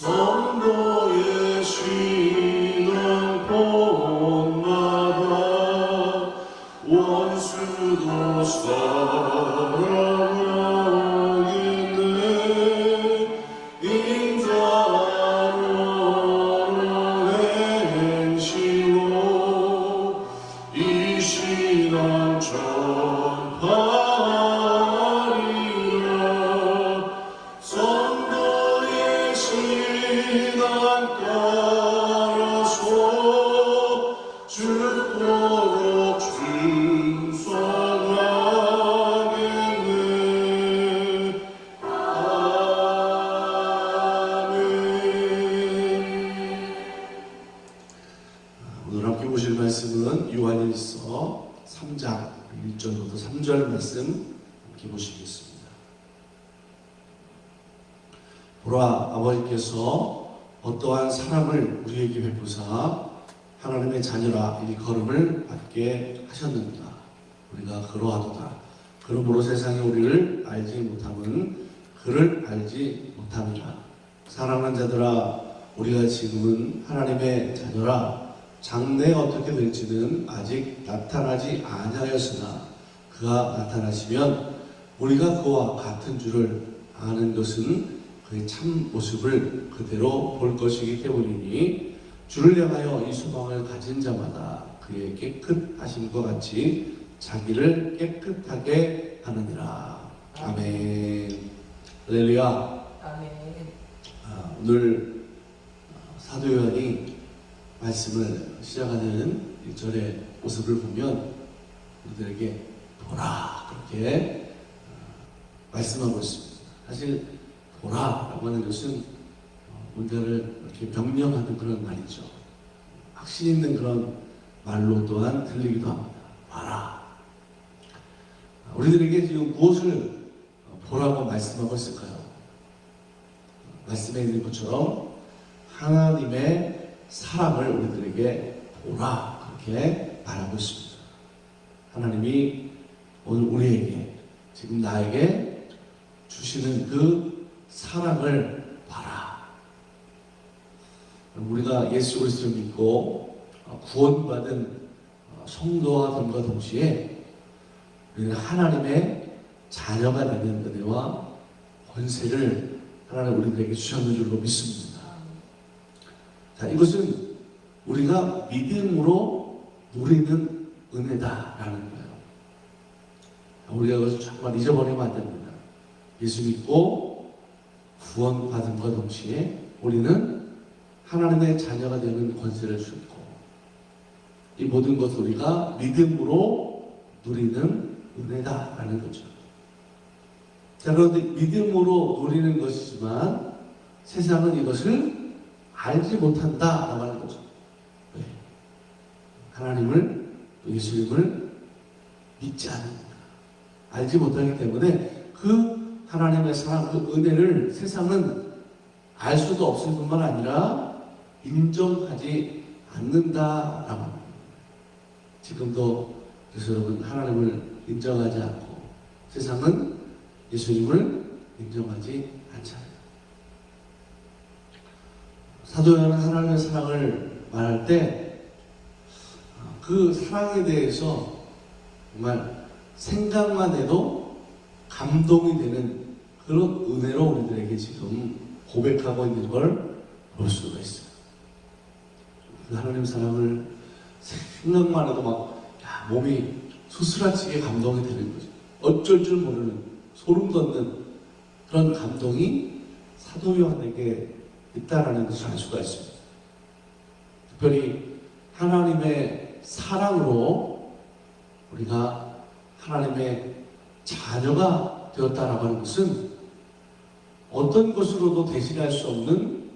성도의 신앙 본마다 원수도 사랑하겠네. 인자로 행시고 이 신앙 전하리라. 성도의 신앙 따라서 죽도록 충성하겠네. 아멘. 오늘 함께 보실 말씀은 요한일서 3장 1절부터 3절 말씀 함께 보시겠습니다. 보라, 아버지께서 어떠한 사랑을 우리에게 베푸사 하나님의 자녀라 일컬음을 받게 하셨느니라. 우리가 그러하도다. 그러므로 세상이 우리를 알지 못함은 그를 알지 못함이라. 사랑하는 자들아, 우리가 지금은 하나님의 자녀라. 장래에 어떻게 될지는 아직 나타나지 아니하였으나 그가 나타나시면 우리가 그와 같은 줄을 아는 것은 그의 참 모습을 그대로 볼 것이기 때문이니 주를 향하여 이 소망을 가진 자마다 그의 깨끗하심과 같이 자기를 깨끗하게 하느니라. 아멘. 할렐루야. 아멘. 오늘 사도 요한이 말씀을 시작하는 1절의 모습을 보면 우리들에게 보라 그렇게 말씀하고 있습니다. 사실 보라라고 하는 것은 뭔가를 이렇게 명령하는 그런 말이죠. 확신 있는 그런 말로 또한 들리기도 합니다. 봐라. 우리들에게 지금 무엇을 보라고 말씀하고 있을까요? 말씀에 있는 것처럼 하나님의 사랑을 우리들에게 보라 그렇게 말하고 있습니다. 하나님이 오늘 우리에게 지금 나에게 주시는 그 사랑을 봐라. 우리가 예수 그리스도를 믿고 구원받은 성도와 됨과 동시에 우리는 하나님의 자녀가 되는 은혜와 권세를 하나님 우리들에게 주셨는 줄로 믿습니다. 자, 이것은 우리가 믿음으로 누리는 은혜다라는 거예요. 우리가 그것을 정말 잊어버리면 안 됩니다. 예수 믿고 구원받음과 동시에 우리는 하나님의 자녀가 되는 권세를 주셨고 이 모든 것을 우리가 믿음으로 누리는 은혜다라는 거죠. 자, 그런데 믿음으로 누리는 것이지만 세상은 이것을 알지 못한다라고 하는 거죠. 네. 하나님을, 예수님을 믿지 않습니다. 알지 못하기 때문에 그 하나님의 사랑, 그 은혜를 세상은 알 수도 없을 뿐만 아니라 인정하지 않는다라고 합니다. 지금도 그래서 여러분 하나님을 인정하지 않고 세상은 예수님을 인정하지 않잖아요. 사도 요한은 하나님의 사랑을 말할 때 그 사랑에 대해서 정말 생각만 해도 감동이 되는 그런 은혜로 우리들에게 지금 고백하고 있는 걸 볼 수가 있어요. 그 하나님 사랑을 생각만 해도 막 몸이 수스라치게 감동이 되는 거죠. 어쩔 줄 모르는 소름 돋는 그런 감동이 사도 요한에게 있다라는 것을 알 수가 있습니다. 특별히 하나님의 사랑으로 우리가 하나님의 자녀가 되었다라고 하는 것은 어떤 것으로도 대신할 수 없는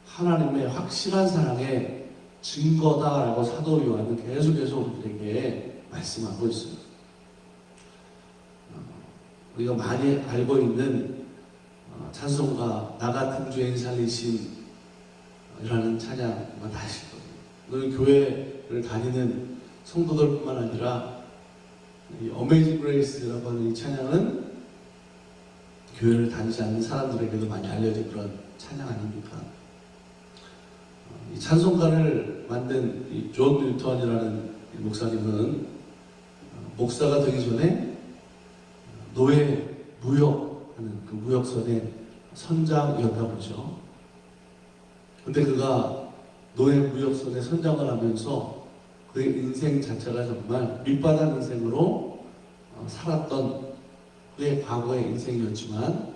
하나님의 확실한 사랑의 증거다라고 사도 요한은 계속해서 우리들에게 말씀하고 있습니다. 우리가 많이 알고 있는 찬송가 나 같은 주인 살리신 이라는 찬양 다 아실 거예요. 오늘 교회를 다니는 성도들뿐만 아니라 이 어메이징 그레이스라고 하는 이 찬양은 교회를 다니지 않는 사람들에게도 많이 알려진 그런 찬양 아닙니까? 이 찬송가를 만든 이 존 뉴턴이라는 목사님은 목사가 되기 전에 노예 무역하는 그 무역선의 선장이었나 보죠. 근데 그가 노예 무역선의 선장을 하면서 그의 인생 자체가 정말 밑바닥 인생으로 살았던 그의 과거의 인생이었지만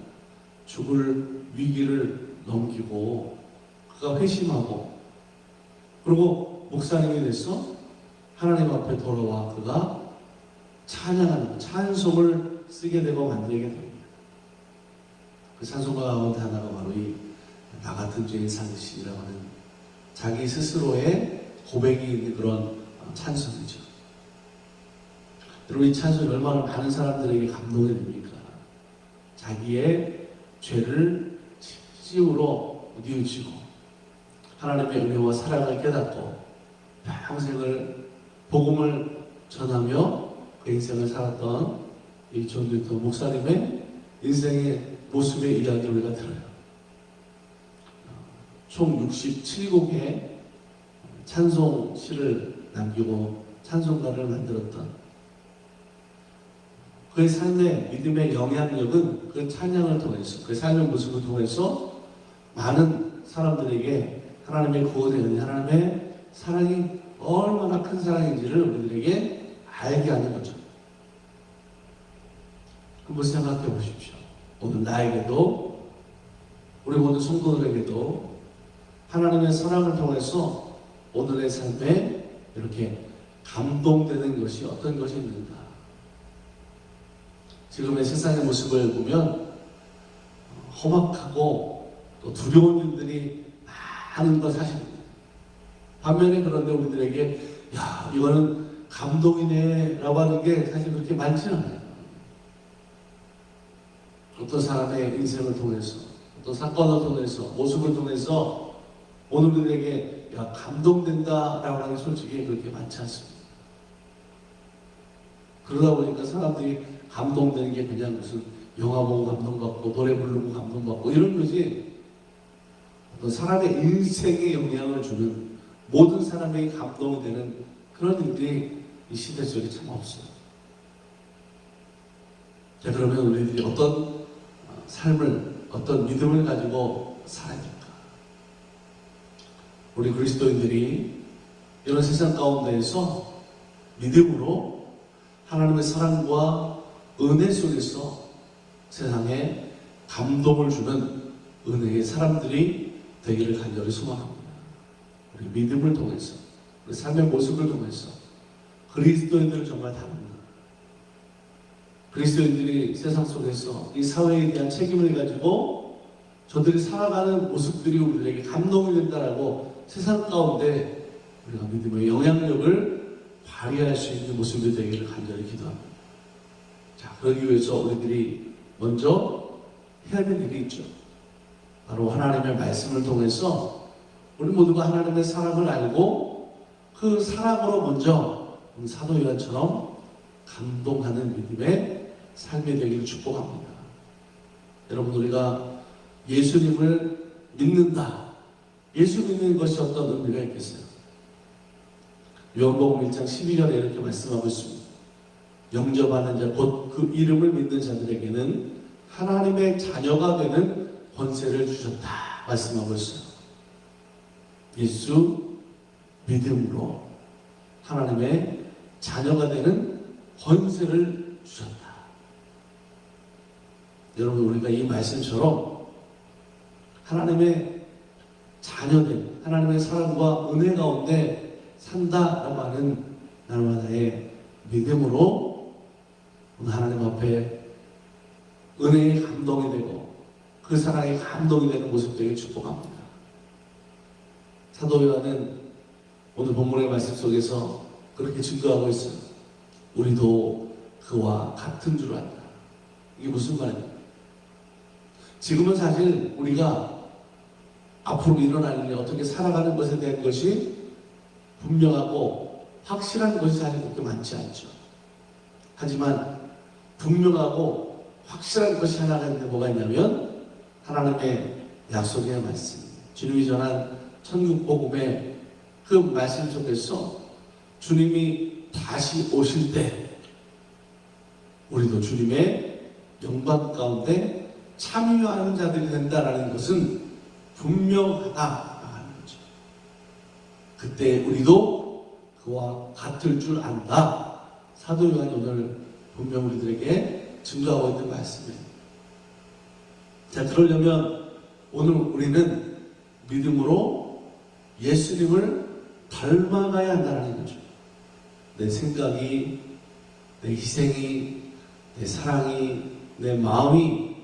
죽을 위기를 넘기고 그가 회심하고 그리고 목사님이 돼서 하나님 앞에 돌아와 그가 찬양하는 찬송을 쓰게 되고 만들게 됩니다. 그 찬송가 가운데 하나가 바로 이 나 같은 죄인 살리시라고 하는 자기 스스로의 고백이 있는 그런 찬송이죠. 여러분 이 찬송이 얼마나 많은 사람들에게 감동이 됩니까? 자기의 죄를 진심으로 뉘우치고 하나님의 은혜와 사랑을 깨닫고 평생을 복음을 전하며 그 인생을 살았던 이 존 뉴턴 목사님의 인생의 모습의 이야기를 우리가 들어요. 총 67곡의 찬송 시를 남기고 찬송가를 만들었던 그의 삶의 믿음의 영향력은 그 찬양을 통해서 그 삶의 모습을 통해서 많은 사람들에게 하나님의 구원의 은혜, 하나님의 사랑이 얼마나 큰 사랑인지를 우리들에게 알게 하는 거죠. 한번 생각해 보십시오. 오늘 나에게도 우리 모든 성도들에게도 하나님의 사랑을 통해서 오늘의 삶에 이렇게 감동되는 것이 어떤 것이 있는가. 지금의 세상의 모습을 보면 험악하고 또 두려운 일들이 많은 건 사실입니다. 반면에 그런데 우리들에게 야 이거는 감동이네 라고 하는 게 사실 그렇게 많지는 않아요. 어떤 사람의 인생을 통해서 어떤 사건을 통해서 모습을 통해서 오늘 우리들에게 야 감동된다 라고 하는 게 솔직히 그렇게 많지 않습니다. 그러다 보니까 사람들이 감동되는 게 그냥 무슨 영화 보고 감동받고 노래 부르고 감동받고 이런 거지 어떤 사람의 인생에 영향을 주는 모든 사람에게 감동이 되는 그런 일들이 이 시대 속에 참 없어요. 자, 그러면 우리들이 어떤 삶을 어떤 믿음을 가지고 살아야 될까? 우리 그리스도인들이 이런 세상 가운데에서 믿음으로 하나님의 사랑과 은혜 속에서 세상에 감동을 주는 은혜의 사람들이 되기를 간절히 소망합니다. 우리 믿음을 통해서, 우리 삶의 모습을 통해서 그리스도인들을 정말 다룹니다. 그리스도인들이 세상 속에서 이 사회에 대한 책임을 가지고 저들이 살아가는 모습들이 우리에게 감동이 된다라고 세상 가운데 우리가 믿음의 영향력을 발휘할 수 있는 모습이 되기를 간절히 기도합니다. 자, 그러기 위해서 우리들이 먼저 해야 될 일이 있죠. 바로 하나님의 말씀을 통해서 우리 모두가 하나님의 사랑을 알고 그 사랑으로 먼저 사도 요한처럼 감동하는 믿음의 삶이 되기를 축복합니다. 여러분 우리가 예수님을 믿는다. 예수 믿는 것이 어떤 의미가 있겠어요? 요한복음 1장 12절에 이렇게 말씀하고 있습니다. 영접하는 자, 곧 그 이름을 믿는 자들에게는 하나님의 자녀가 되는 권세를 주셨다 말씀하고 있어요. 예수 믿음으로 하나님의 자녀가 되는 권세를 주셨다. 여러분 우리가 이 말씀처럼 하나님의 자녀된 하나님의 사랑과 은혜 가운데 산다라고 하는 날마다의 믿음으로 하나님 앞에 은혜의 감동이 되고 그 사랑의 감동이 되는 모습 되게 축복합니다. 사도 요한은 오늘 본문의 말씀 속에서 그렇게 증거하고 있어요. 우리도 그와 같은 줄 안다. 이게 무슨 말입니까? 지금은 사실 우리가 앞으로 일어날 일이 어떻게 살아가는 것에 대한 것이 분명하고 확실한 것이 사실 그렇게 많지 않죠. 하지만 분명하고 확실한 것이 하나가 있는데 뭐가 있냐면 하나님의 약속의 말씀, 주님이 전한 천국복음의 그 말씀 속에서 주님이 다시 오실 때 우리도 주님의 영광 가운데 참여하는 자들이 된다라는 것은 분명하다라는 거죠. 그때 우리도 그와 같을 줄 안다. 사도 요한이 오늘 분명 우리들에게 증거하고 있는 말씀이에요. 자, 그러려면 오늘 우리는 믿음으로 예수님을 닮아가야 한다는 거죠. 내 생각이, 내 희생이, 내 사랑이, 내 마음이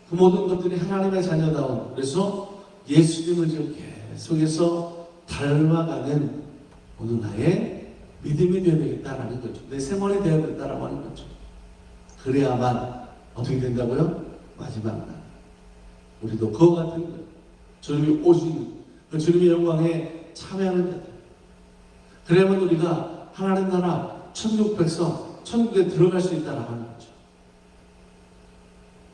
그 모든 것들이 하나님의 자녀다운, 그래서 예수님을 지금 계속해서 닮아가는 오늘 나의 믿음이 되어야 되겠다라는 거죠. 내 생활이 되어야 된다라고 하는 거죠. 그래야만 어떻게 된다고요? 마지막 날 우리도 그와 같은 거예요. 주님이 오신 그 주님의 영광에 참여하는 자들. 그래야만 우리가 하나님 나라 천국 백성 천국에 들어갈 수 있다라고 하는 거죠.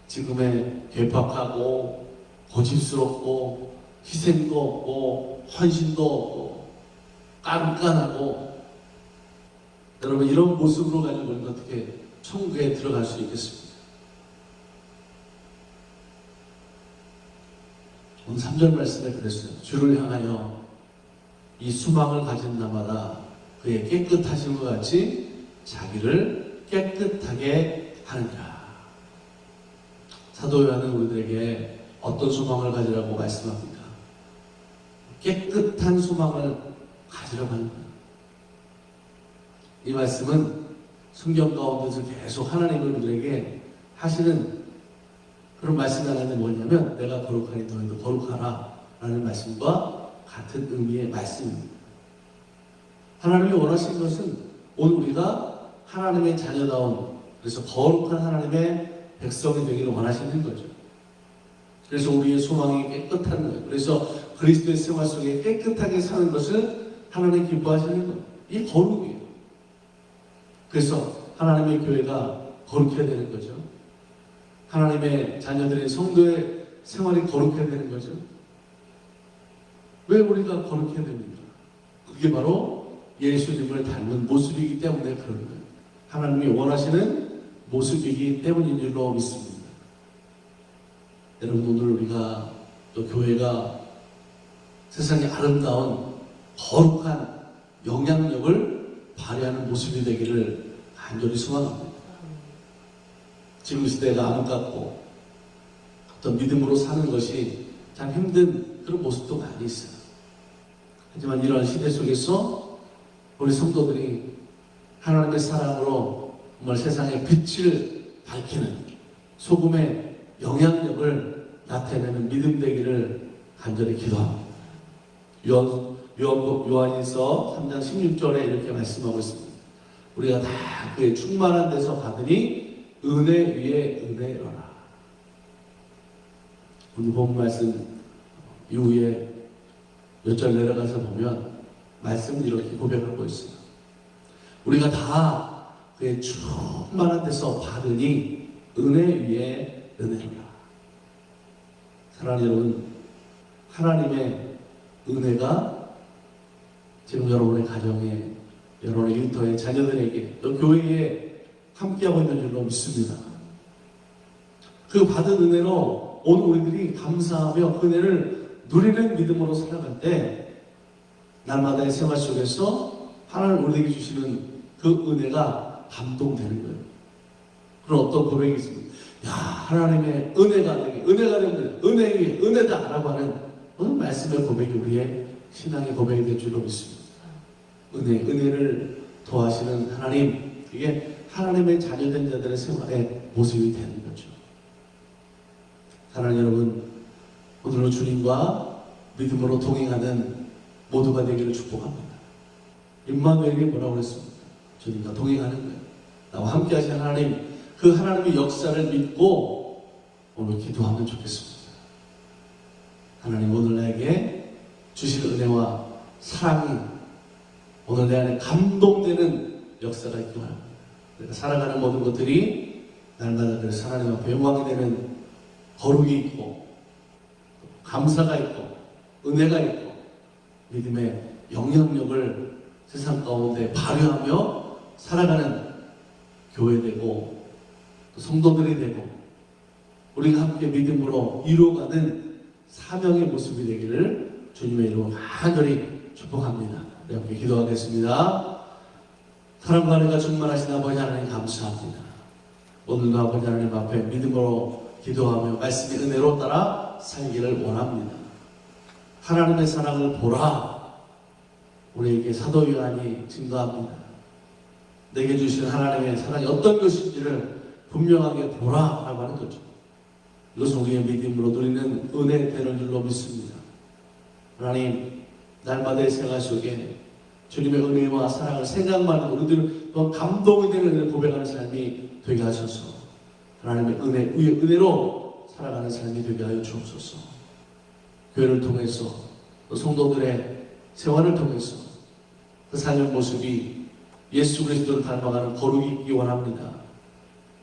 지금의 괴팍하고 고집스럽고 희생도 없고 헌신도 없고 깐깐하고 여러분 이런 모습으로 가지고 우리가 어떻게 천국에 들어갈 수 있겠습니까? 오늘 3절 말씀에 그랬어요. 주를 향하여 이 수망을 가진 자마다 그의 깨끗하심과 같이 자기를 깨끗하게 하느니라. 사도 요한은 우리들에게 어떤 소망을 가지라고 말씀합니까? 깨끗한 소망을 가지라고 하는 거예요. 이 말씀은 성경 가운데서 계속 하나님이 우리들에게 하시는 그런 말씀이 하나는 뭐냐면 내가 거룩하니 너희도 거룩하라 라는 말씀과 같은 의미의 말씀입니다. 하나님이 원하시는 것은 오늘 우리가 하나님의 자녀다운 그래서 거룩한 하나님의 백성이 되기를 원하시는 거죠. 그래서 우리의 소망이 깨끗한 거예요. 그래서 그리스도의 생활 속에 깨끗하게 사는 것을 하나님 기뻐하시는 거예요. 이 거룩이에요. 그래서 하나님의 교회가 거룩해야 되는 거죠. 하나님의 자녀들인 성도의 생활이 거룩해야 되는 거죠. 왜 우리가 거룩해야 됩니까? 그게 바로 예수님을 닮은 모습이기 때문에 그런 거예요. 하나님이 원하시는 모습이기 때문인 줄로 믿습니다. 여러분 오늘 우리가 또 교회가 세상의 아름다운 거룩한 영향력을 발휘하는 모습이 되기를 간절히 소망합니다. 지금 시대가 암흑 같고 어떤 믿음으로 사는 것이 참 힘든 그런 모습도 많이 있어요. 하지만 이런 시대 속에서 우리 성도들이 하나님의 사랑으로 정말 세상의 빛을 밝히는 소금의 영향력을 나타내는 믿음 되기를 간절히 기도합니다. 요한일서 3장 16절에 이렇게 말씀하고 있습니다. 우리가 다 그의 충만한 데서 받으니 은혜 위에 은혜로라. 오늘 본 말씀 이후에 몇 절 내려가서 보면 말씀을 이렇게 고백하고 있어요. 우리가 다 그의 충만한 데서 받으니 은혜 위에 은혜로라. 사랑하는 여러분, 하나님의 은혜가 지금 여러분의 가정에, 여러분의 일터에, 자녀들에게, 또 교회에 함께하고 있는 줄로 믿습니다. 그 받은 은혜로 오늘 우리들이 감사하며 그 은혜를 누리는 믿음으로 살아갈 때 날마다의 생활 속에서 하나님 우리에게 주시는 그 은혜가 감동되는 거예요. 그런 어떤 고백이 있습니다. 야, 하나님의 은혜가 되게, 은혜가 되는 은혜 위에 은혜다라고 하는 오늘 말씀의 고백이 우리의 신앙의 고백이 될 줄로 믿습니다. 은혜를 도와주시는 하나님, 이게 하나님의 자녀된 자들의 생활의 모습이 되는 거죠. 사랑하는 여러분, 오늘도 주님과 믿음으로 동행하는 모두가 되기를 축복합니다. 임마누엘이 뭐라고 그랬습니까? 주님과 동행하는 거예요. 나와 함께 하신 하나님, 그 하나님의 역사를 믿고 오늘 기도하면 좋겠습니다. 하나님 오늘 나에게 주실 은혜와 사랑이 오늘 내 안에 감동되는 역사가 있기 바랍니다. 내가 살아가는 모든 것들이 날마다 그래서 하나님 앞에 영광이 되는 거룩이 있고 감사가 있고 은혜가 있고 믿음의 영향력을 세상 가운데 발휘하며 살아가는 교회 되고 또 성도들이 되고 우리가 함께 믿음으로 이루어가는 사명의 모습이 되기를 주님의 이름으로 간절히 축복합니다. 우리 함께 기도하겠습니다. 사랑과 은혜가 충만하신 아버지 하나님 감사합니다. 오늘도 아버지 하나님 앞에 믿음으로 기도하며 말씀의 은혜로 따라 살기를 원합니다. 하나님의 사랑을 보라. 우리에게 사도 요한이 증거합니다. 내게 주신 하나님의 사랑이 어떤 것인지를 분명하게 보라라고 하는 거죠. 이것은 우리의 믿음으로 누리는 은혜 되는 줄로 믿습니다. 하나님, 날마다의 생활 속에 주님의 은혜와 사랑을 생각만 하고 우리들은 또 감동이 되는 은혜를 고백하는 삶이 되게 하셔서 하나님의 은혜로 살아가는 삶이 되게 하여 주옵소서. 교회를 통해서 또 성도들의 생활을 통해서 그 삶의 모습이 예수 그리스도를 닮아가는 거룩이 있기 원합니다.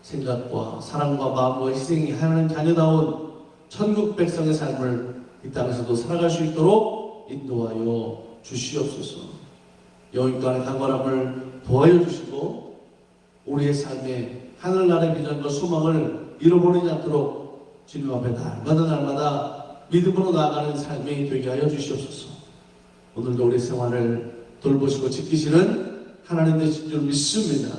생각과 사랑과 마음과 희생이 하나님 자녀다운 천국 백성의 삶을 이 땅에서도 살아갈 수 있도록 인도하여 주시옵소서. 영육간의 강건함을 도와여 주시고 우리의 삶에 하늘나라의 비전과 소망을 잃어버리지 않도록 주님 앞에 날마다 믿음으로 나아가는 삶이 되게 하여 주시옵소서. 오늘도 우리 생활을 돌보시고 지키시는 하나님 되신 줄 믿습니다.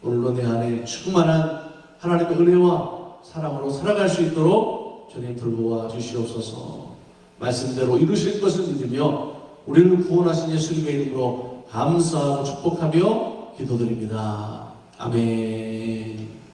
오늘도 내 안에 충만한 하나님의 은혜와 사랑으로 살아갈 수 있도록 주님 돌보아 주시옵소서. 말씀대로 이루실 것을 믿으며 우리를 구원하신 예수님의 이름으로 감사하고 축복하며 기도드립니다. 아멘.